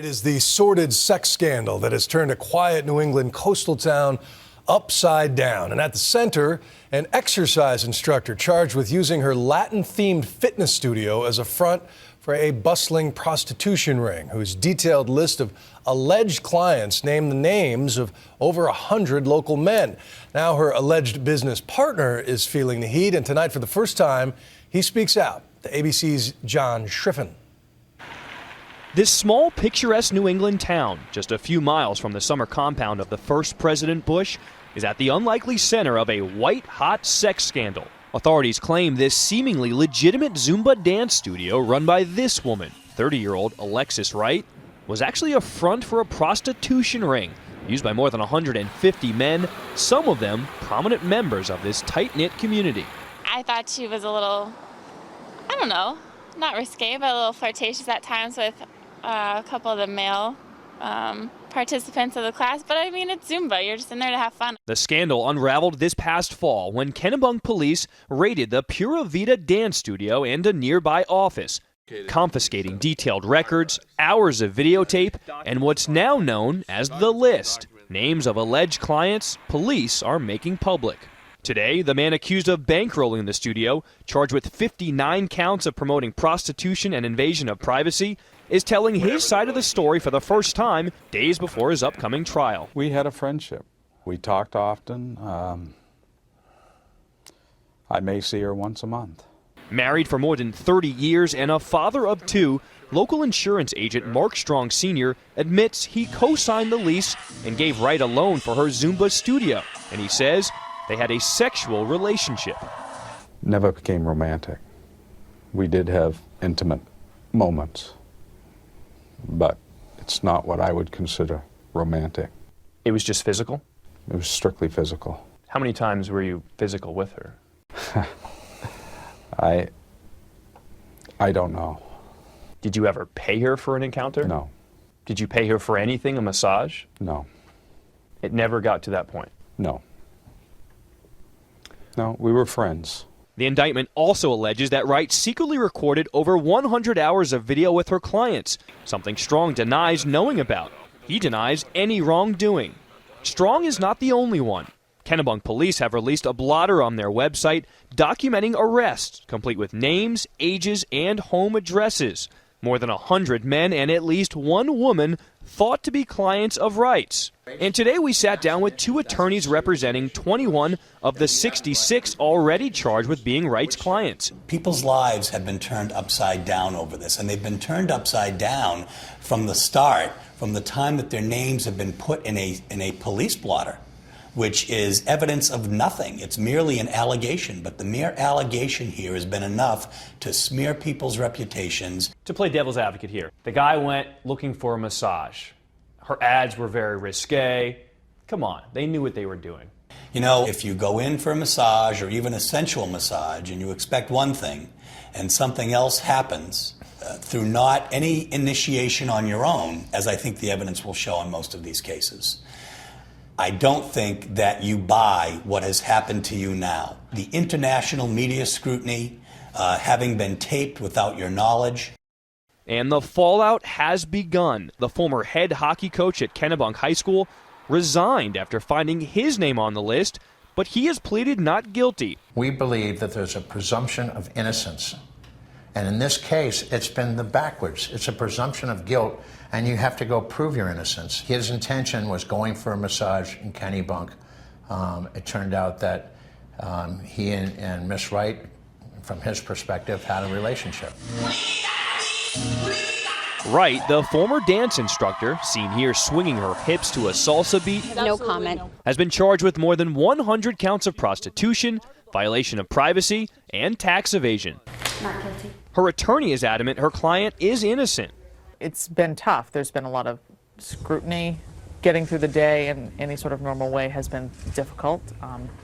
It is the sordid sex scandal that has turned a quiet New England coastal town upside down. And at the center, an exercise instructor charged with using her Latin-themed fitness studio as a front for a bustling prostitution ring, whose detailed list of alleged clients named the names of over 100 local men. Now her alleged business partner is feeling the heat, and tonight, for the first time, he speaks out. The ABC's John Schriffen. This small, picturesque New England town, just a few miles from the summer compound of the first President Bush, is at the unlikely center of a white-hot sex scandal. Authorities claim this seemingly legitimate Zumba dance studio run by this woman, 30-year-old Alexis Wright, was actually a front for a prostitution ring used by more than 150 men, some of them prominent members of this tight-knit community. I thought she was a little, I don't know, not risque, but a little flirtatious at times with a couple of the male participants of the class. But I mean, it's Zumba. You're just in there to have fun. The scandal unraveled this past fall when Kennebunk police raided the Pura Vida dance studio and a nearby office, confiscating detailed records, hours of videotape, and what's now known as the list. Names of alleged clients police are making public. Today, the man accused of bankrolling the studio, charged with 59 counts of promoting prostitution and invasion of privacy, is telling his side of the story for the first time days before his upcoming trial. We had a friendship. We talked often. I may see her once a month. Married for more than 30 years and a father of two, local insurance agent Mark Strong Sr. admits he co-signed the lease and gave Wright a loan for her Zumba studio. And he says they had a sexual relationship. Never became romantic. We did have intimate moments, but it's not what I would consider romantic. It was just physical? It was strictly physical. How many times were you physical with her? I don't know. Did you ever pay her for an encounter? No. Did you pay her for anything, a massage? No. It never got to that point? No. No, we were friends. The indictment also alleges that Wright secretly recorded over 100 hours of video with her clients, something Strong denies knowing about. He denies any wrongdoing. Strong is not the only one. Kennebunk police have released a blotter on their website documenting arrests, complete with names, ages, and home addresses. More than 100 men and at least one woman thought to be clients of Wright's. And today we sat down with two attorneys representing 21 of the 66 already charged with being Wright's clients. People's lives have been turned upside down over this, and they've been turned upside down from the start, from the time that their names have been put in a police blotter, which is evidence of nothing. It's merely an allegation, but the mere allegation here has been enough to smear people's reputations. To play devil's advocate here, the guy went looking for a massage. Her ads were very risque. Come on, they knew what they were doing. You know, if you go in for a massage or even a sensual massage and you expect one thing and something else happens through not any initiation on your own, as I think the evidence will show in most of these cases, I don't think that you buy what has happened to you now. The international media scrutiny, having been taped without your knowledge. And the fallout has begun. The former head hockey coach at Kennebunk High School resigned after finding his name on the list, but he has pleaded not guilty. We believe that there's a presumption of innocence. And in this case, it's been the backwards. It's a presumption of guilt, and you have to go prove your innocence. His intention was going for a massage in Kennebunk. It turned out that he and Miss Wright, from his perspective, had a relationship. Wright, the former dance instructor, seen here swinging her hips to a salsa beat, no comment, has been charged with more than 100 counts of prostitution, violation of privacy, and tax evasion. not guilty. Her attorney is adamant her client is innocent. It's been tough. There's been a lot of scrutiny. Getting through the day in any sort of normal way has been difficult.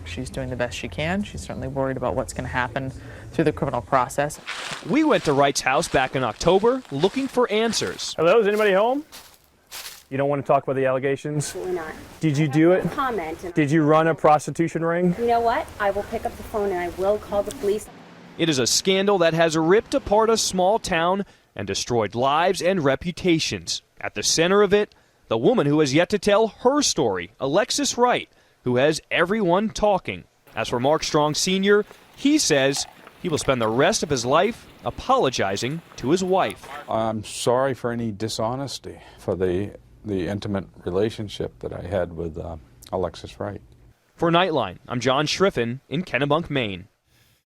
She's doing the best she can. She's certainly worried about what's going to happen through the criminal process. We went to Wright's house back in October looking for answers. Hello, is anybody home? You don't want to talk about the allegations? Absolutely not. Did you do it? Comment. Did you run a prostitution ring? You know what? I will pick up the phone and I will call the police. It is a scandal that has ripped apart a small town and destroyed lives and reputations. At the center of it, the woman who has yet to tell her story, Alexis Wright, who has everyone talking. As for Mark Strong Sr., he says he will spend the rest of his life apologizing to his wife. I'm sorry for any dishonesty, for the intimate relationship that I had with Alexis Wright. For Nightline, I'm John Schriffen in Kennebunk, Maine.